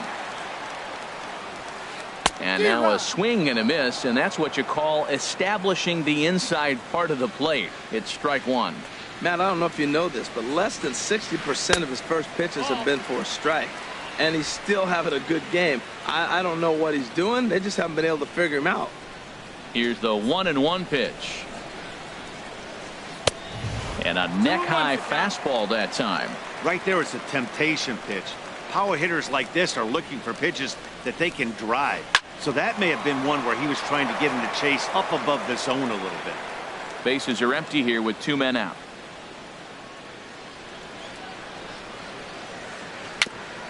And now a swing and a miss, and that's what you call establishing the inside part of the plate. It's strike 1. Matt, I don't know if you know this, but less than 60% of his first pitches have been for a strike. And he's still having a good game. I don't know what he's doing. They just haven't been able to figure him out. Here's the 1-1 pitch. And a neck-high fastball that time. Right there is a temptation pitch. Power hitters like this are looking for pitches that they can drive. So that may have been one where he was trying to get him to chase up above the zone a little bit. Bases are empty here with 2 men out.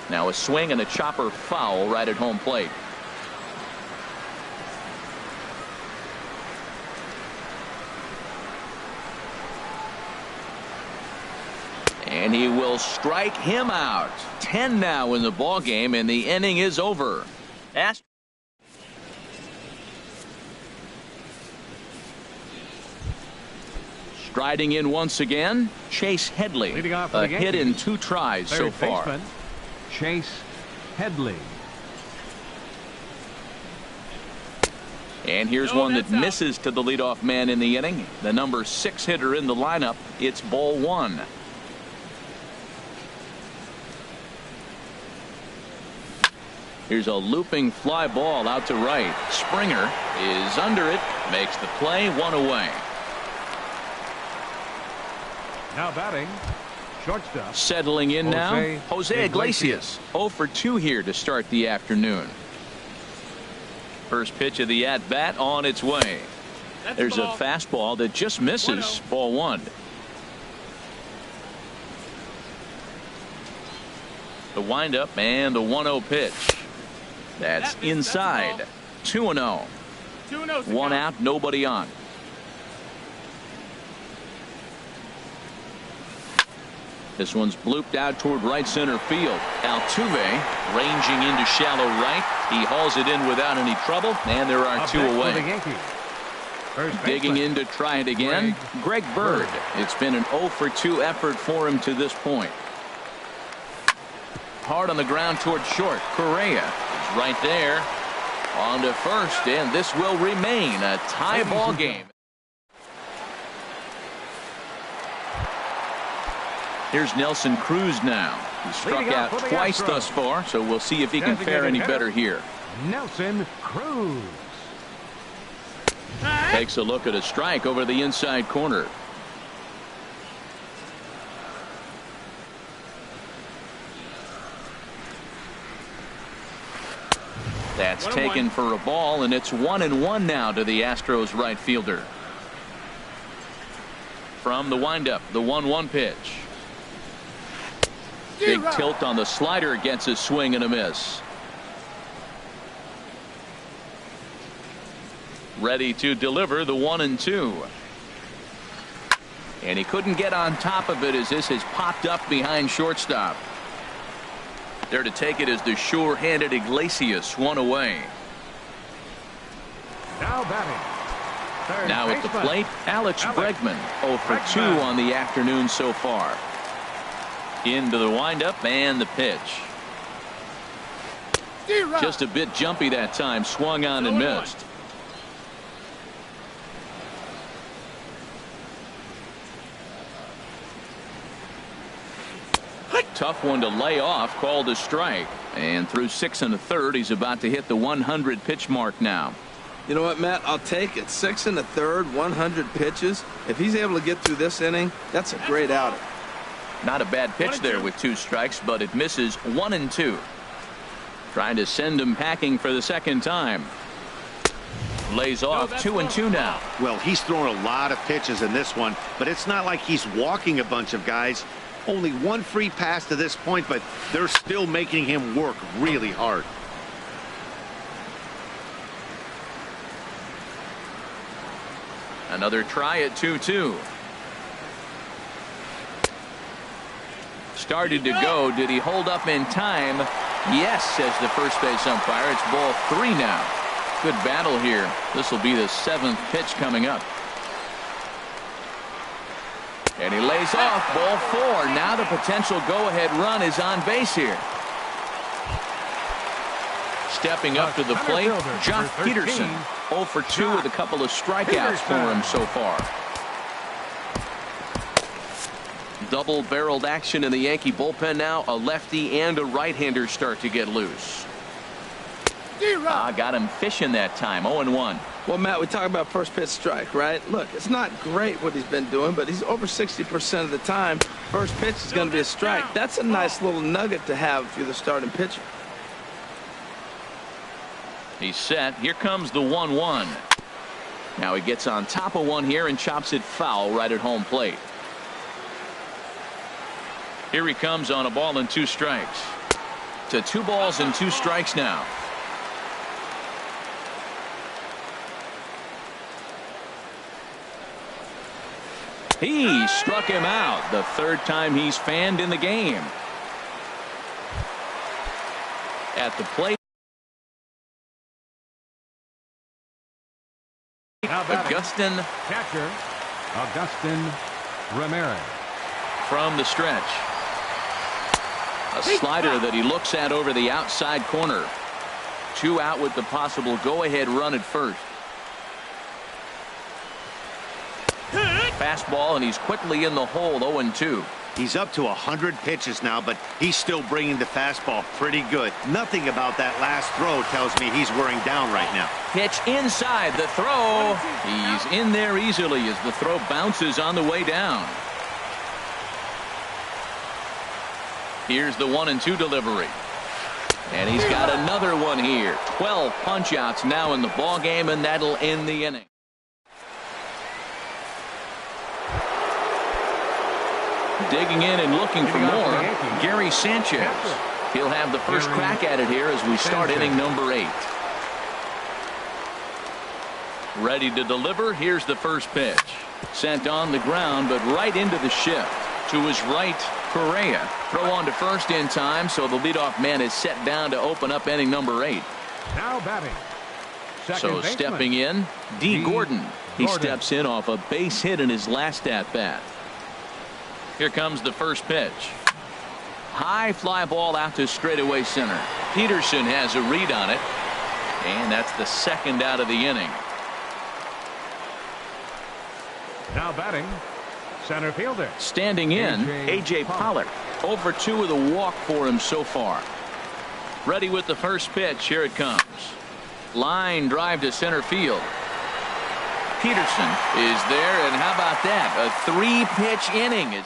Now a swing and a chopper foul right at home plate. And he will strike him out. 10 now in the ball game, and the inning is over. Striding in once again, Chase Headley. Leading off for A the hit in Yankees. 2 tries so Third far. baseman, Chase Headley. And here's one that misses to the leadoff man in the inning. The number 6 hitter in the lineup. It's ball 1. Here's a looping fly ball out to right. Springer is under it, makes the play, 1 away. Now batting, shortstop. Settling in now, Jose Jose Iglesias. 0 for 2 here to start the afternoon. First pitch of the at-bat on its way. There's a fastball that just misses. Ball 1. The windup and the 1-0 pitch. That's inside. 2-0. 1 out, nobody on. This one's blooped out toward right center field. Altuve ranging into shallow right. He hauls it in without any trouble, and there are two away. Digging in to try it again, Greg Bird. It's been an 0 for 2 effort for him to this point. Hard on the ground toward short. Correa is right there. On to first, and this will remain a tie ball game. Here's Nelson Cruz now. He struck out twice thus far, so we'll see if he can fare any better here. Nelson Cruz takes a look at a strike over the inside corner. That's taken for a ball, and it's 1-1 now to the Astros right fielder. From the windup, the 1-1 pitch. Big tilt on the slider, gets a swing and a miss. Ready to deliver the 1-2. And he couldn't get on top of it as this has popped up behind shortstop. There to take it is the sure-handed Iglesias, one away. now batting. Now at the plate, Alex Bregman, 0 for 2 on the afternoon so far. Into the windup and the pitch. Just a bit jumpy that time, swung on and missed. Tough one to lay off, called a strike. And through 6 1/3, he's about to hit the 100 pitch mark now. You know what, Matt? I'll take it. 6 1/3, 100 pitches. If he's able to get through this inning, that's a great outing. Not a bad pitch there with 2 strikes, but it misses 1-2. Trying to send him packing for the second time. Lays off 2-2 now. Well, he's thrown a lot of pitches in this one, but it's not like he's walking a bunch of guys. Only 1 free pass to this point, but they're still making him work really hard. Another try at 2-2. Started to go. Did he hold up in time? Yes, says the first base umpire. It's ball 3 now. Good battle here. This will be the 7th pitch coming up. And he lays off ball 4. Now the potential go-ahead run is on base here. Stepping up to the plate, Josh Peterson. 0 for 2 with a couple of strikeouts for him so far. Double-barreled action in the Yankee bullpen now. A lefty and a right-hander start to get loose. Got him fishing that time. 0-1. Well, Matt, we talk about first pitch strike, right? Look, it's not great what he's been doing, but he's over 60% of the time. First pitch is going to be a strike. That's a nice little nugget to have if you're the starting pitcher. He's set. Here comes the 1-1. Now he gets on top of one here and chops it foul right at home plate. Here he comes on a ball and 2 strikes. To 2 balls and 2 strikes now. He struck him out. The 3rd time he's fanned in the game. At the plate. Augustin. Catcher, Augustin Ramirez. From the stretch. A slider that he looks at over the outside corner. 2 out with the possible go-ahead run at first. Fastball, and he's quickly in the hole. 0-2. He's up to 100 pitches now, but he's still bringing the fastball pretty good. Nothing about that last throw tells me he's wearing down right now. Pitch inside the throw. He's in there easily as the throw bounces on the way down. Here's the 1-2 delivery. And he's got another one here. 12 punch outs now in the ball game, and that'll end the inning. Digging in and looking for more, Gary Sanchez. He'll have the first crack at it here as we start inning number 8. Ready to deliver. Here's the first pitch. Sent on the ground, but right into the shift. To his right, Correa. Throw on to first in time, so the leadoff man is set down to open up inning number 8. Now batting. So stepping in, D. Gordon. He steps in off a base hit in his last at-bat. Here comes the first pitch. High fly ball out to straightaway center. Peterson has a read on it, and that's the second out of the inning. Now batting, center fielder. Standing in, A.J. Pollock. Over 2 with a walk for him so far. Ready with the first pitch. Here it comes. Line drive to center field. Peterson is there, and how about that? A 3-pitch inning.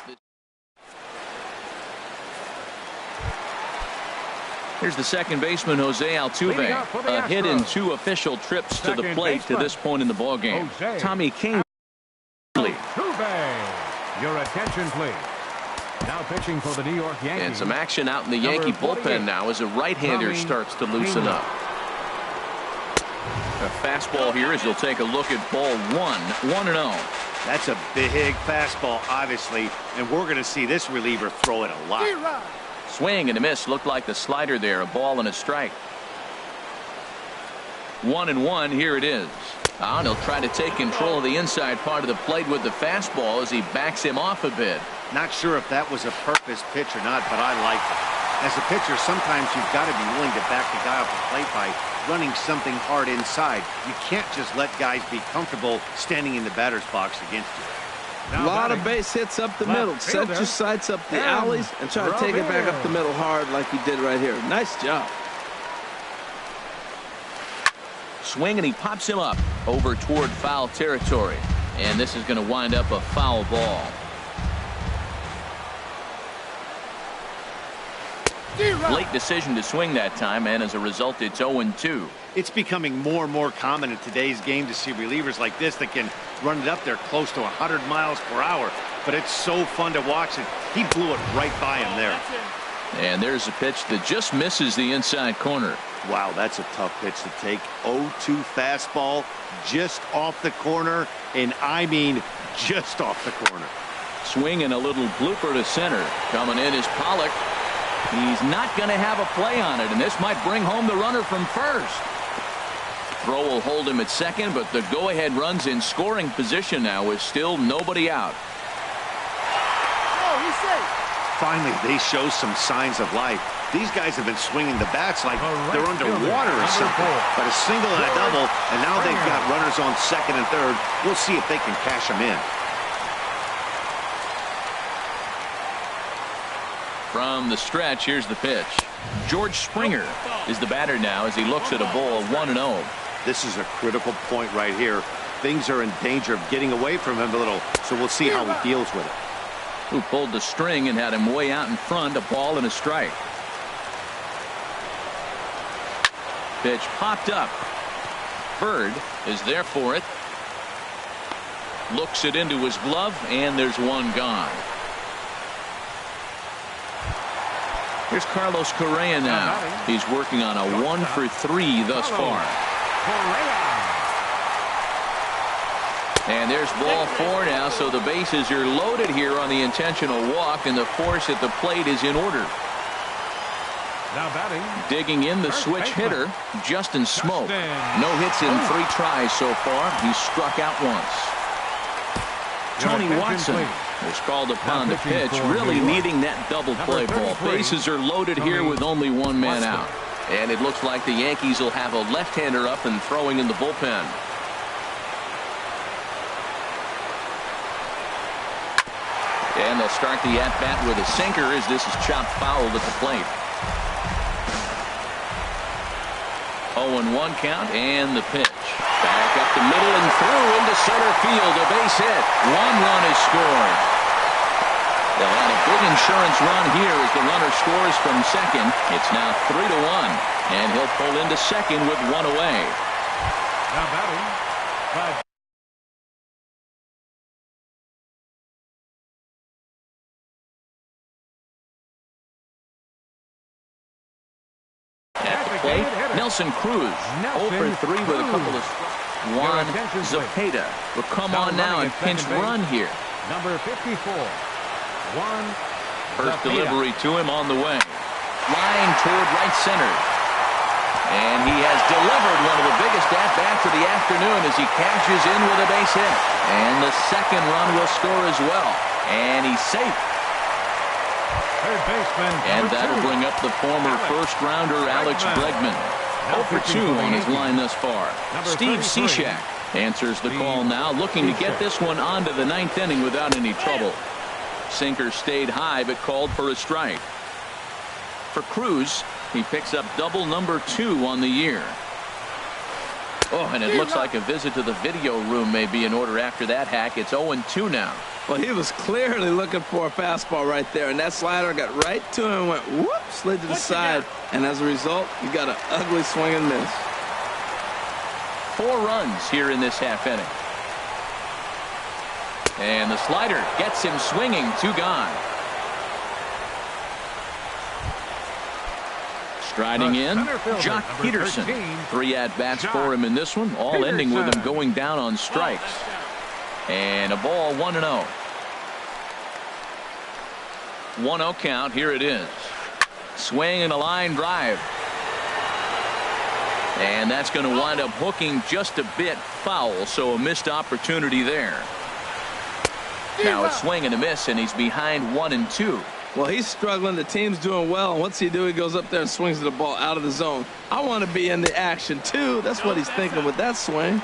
Here's the second baseman, Jose Altuve. A hit in 2 official trips to the plate to this point in the ballgame. Tommy King. Your attention, please. Now pitching for the New York Yankees. And some action out in the Yankee bullpen now as a right-hander starts to loosen up. A fastball here as he'll take a look at ball 1, 1-0. That's a big fastball, obviously, and we're going to see this reliever throw it a lot. Swing and a miss. Looked like the slider there. A ball and a strike. 1-1. Here it is. And he'll try to take control of the inside part of the plate with the fastball as he backs him off a bit. Not sure if that was a purpose pitch or not, but I like it. As a pitcher, sometimes you've got to be willing to back the guy off the plate by running something hard inside. You can't just let guys be comfortable standing in the batter's box against you. A lot of base hits up the middle. Set your sights up the alleys and try to take it back up the middle hard like you did right here. Nice job. Swing, and he pops him up over toward foul territory. And this is going to wind up a foul ball. Late decision to swing that time, and as a result, it's 0-2. It's becoming more and more common in today's game to see relievers like this that can run it up there close to 100 miles per hour. But it's so fun to watch it. He blew it right by him there. And there's a pitch that just misses the inside corner. Wow, that's a tough pitch to take. 0-2 fastball just off the corner, and I mean just off the corner. Swing and a little blooper to center. Coming in is Pollock. He's not going to have a play on it, and this might bring home the runner from first. Throw will hold him at second, but the go-ahead run's in scoring position now with still nobody out. Oh, he's safe. Finally, they show some signs of life. These guys have been swinging the bats like they're underwater or something. But a single and a double, and now they've got runners on second and third. We'll see if they can cash them in. From the stretch, here's the pitch. George Springer is the batter now as he looks at a ball 1-0. This is a critical point right here. Things are in danger of getting away from him a little, so we'll see how he deals with it. Who pulled the string and had him way out in front, a ball and a strike. Pitch popped up. Bird is there for it. Looks it into his glove, and there's one gone. Here's Carlos Correa now. He's working on a 1 for 3 thus far. And there's ball 4 now, so the bases are loaded here on the intentional walk, and the force at the plate is in order. Now batting. Digging in the switch hitter, Justin Smoke. No hits in 3 tries so far. He's struck out once. Tony Watson is called upon to pitch, really needing that double play ball. Bases are loaded here with only one man out. And it looks like the Yankees will have a left-hander up and throwing in the bullpen. And they'll start the at-bat with a sinker as this is chopped foul at the plate. 0-1 count, and the pitch. Back up the middle and through into center field. A base hit. 1 run is scored. They'll add a big insurance run here as the runner scores from second. It's now 3-1, and he'll pull into second with 1 away. Now batting. Nelson Cruz, 0 for 3 with a couple of Juan Zepeda will come on now and pinch run here. Number 54, Juan First delivery to him on the way. Flying toward right center. And he has delivered one of the biggest at-bats of the afternoon as he cashes in with a base hit. And the second run will score as well. And he's safe. Third baseman. And that'll bring up the former first-rounder Alex Bregman. 0 for 2 on his line thus far. Steve Cishek answers the call now, looking to get this one onto the ninth inning without any trouble. Sinker stayed high but called for a strike. For Cruz, he picks up double number 2 on the year. Oh, and it looks like a visit to the video room may be in order after that hack. It's 0-2 now. Well, he was clearly looking for a fastball right there, and that slider got right to him and went whoop, slid to the side, and as a result, you got an ugly swing and miss. 4 runs here in this half inning. And the slider gets him swinging. 2 gone. Striding in, Jock Peterson. 3 at-bats for him in this one, all ending with him going down on strikes. And a ball, 1-0. 1-0 count. Here it is. Swing and a line drive. And that's going to wind up hooking just a bit foul, so a missed opportunity there. Now a swing and a miss, and he's behind 1-2. Well, he's struggling. The team's doing well. And what's he do? He goes up there and swings the ball out of the zone. I want to be in the action, too. That's what he's thinking with that swing.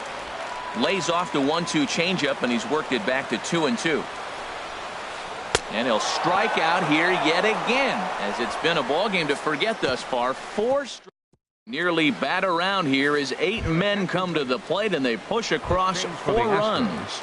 Lays off the 1-2 changeup, and he's worked it back to 2-2. And he'll strike out here yet again, as it's been a ball game to forget thus far. 4 strikes. Nearly bat around here as 8 men come to the plate, and they push across 4 runs.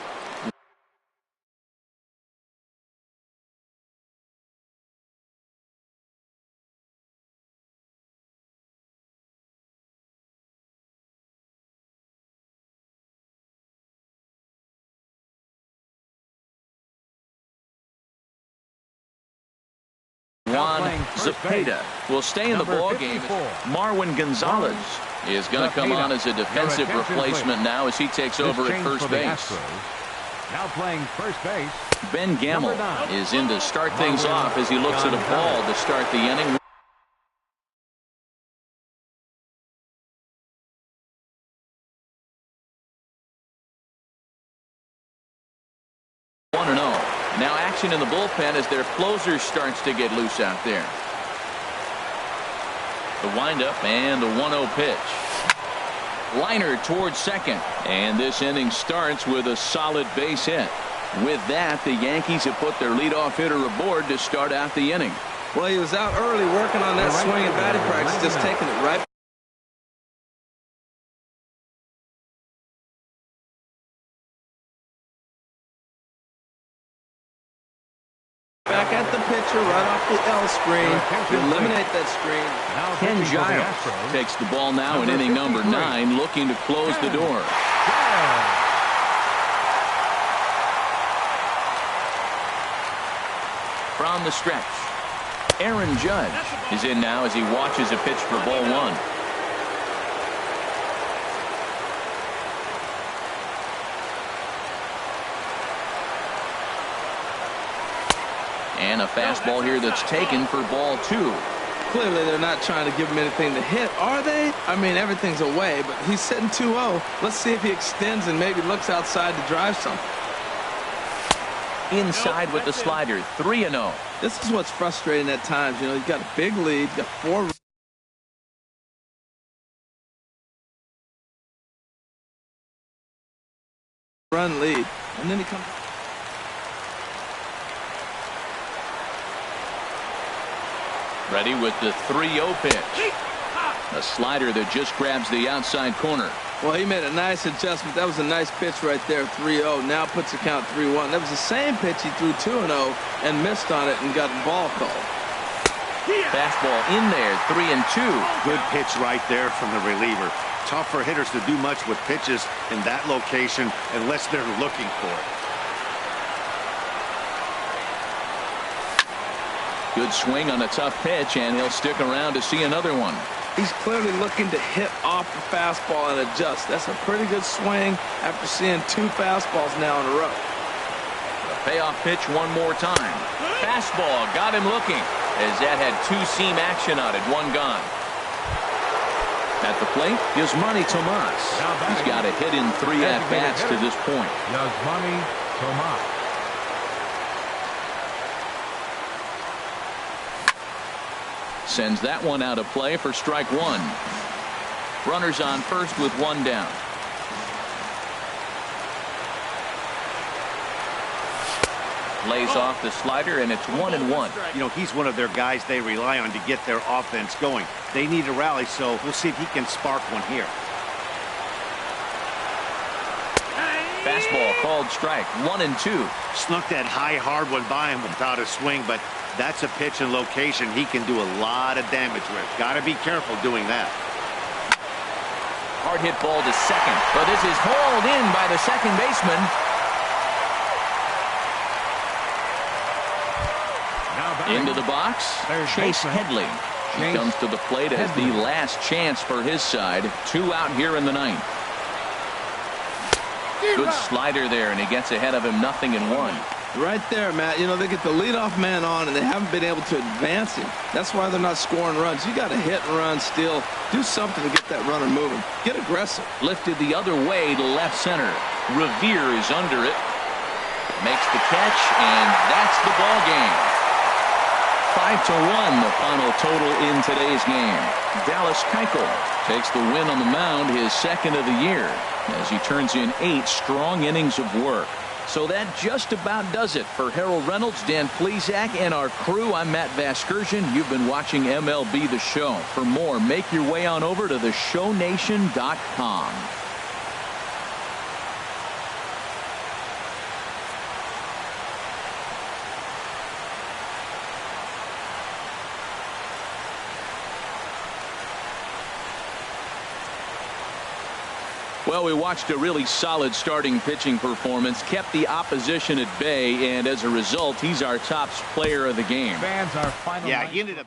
Zepeda will stay in the ball game. Marwin Gonzalez is going to come on as a defensive replacement now as he takes over at first base. Now playing first base. Ben Gamble is in to start things off as he looks at a ball to start the inning. Now action in the bullpen as their closer starts to get loose out there. The windup and the 1-0 pitch. Liner towards second. And this inning starts with a solid base hit. With that, the Yankees have put their leadoff hitter aboard to start out the inning. Well, he was out early working on that swing in batting practice, just taking it right. Back at the pitcher right off the L screen. Eliminate that screen. Ken Giles takes the ball now in inning number 9, looking to close the door. From the stretch, Aaron Judge is in now as he watches a pitch for ball 1. And a fastball here that's taken for ball 2. Clearly, they're not trying to give him anything to hit, are they? I mean, everything's away, but he's sitting 2-0. Let's see if he extends and maybe looks outside to drive something. Inside with the slider, 3-0. This is what's frustrating at times. You know, you've got a big lead, you've got 4 run lead, and then he comes. Ready with the 3-0 pitch. A slider that just grabs the outside corner. Well, he made a nice adjustment. That was a nice pitch right there, 3-0. Now puts the count 3-1. That was the same pitch he threw 2-0 and missed on it and got the ball called. Fastball in there, 3-2. Good pitch right there from the reliever. Tough for hitters to do much with pitches in that location unless they're looking for it. Good swing on a tough pitch, and he'll stick around to see another one. He's clearly looking to hit off the fastball and adjust. That's a pretty good swing after seeing 2 fastballs now in a row. Payoff pitch one more time. Fastball got him looking, as that had two-seam action on it. One gone. At the plate, Yasmani Tomas. He's got a hit in 3 at-bats to this point. Yasmani Tomas. Sends that one out of play for strike one. Runners on first with one down. Lays off the slider, and it's 1-1. You know, he's one of their guys they rely on to get their offense going. They need a rally, so we'll see if he can spark one here. Fastball called strike. 1-2. Snuck that high, hard one by him without a swing, but that's a pitch and location he can do a lot of damage with. Got to be careful doing that. Hard hit ball to second, but this is hauled in by the second baseman. Into the box, Chase Headley. He comes to the plate as the last chance for his side. 2 out here in the 9th. Good slider there, and he gets ahead of him. 0-1. Right there, Matt. You know, they get the leadoff man on, and they haven't been able to advance him. That's why they're not scoring runs. You got to hit and run still. Do something to get that runner moving. Get aggressive. Lifted the other way to left center. Revere is under it. Makes the catch, and that's the ball game. 5-1 the final total in today's game. Dallas Keuchel takes the win on the mound, his second of the year, as he turns in 8 strong innings of work. So that just about does it for Harold Reynolds, Dan Plesac, and our crew. I'm Matt Vasgersian. You've been watching MLB The Show. For more, make your way on over to theshownation.com. Well, we watched a really solid starting pitching performance, kept the opposition at bay, and as a result, he's our top player of the game. Fans are final. Yeah, he ended up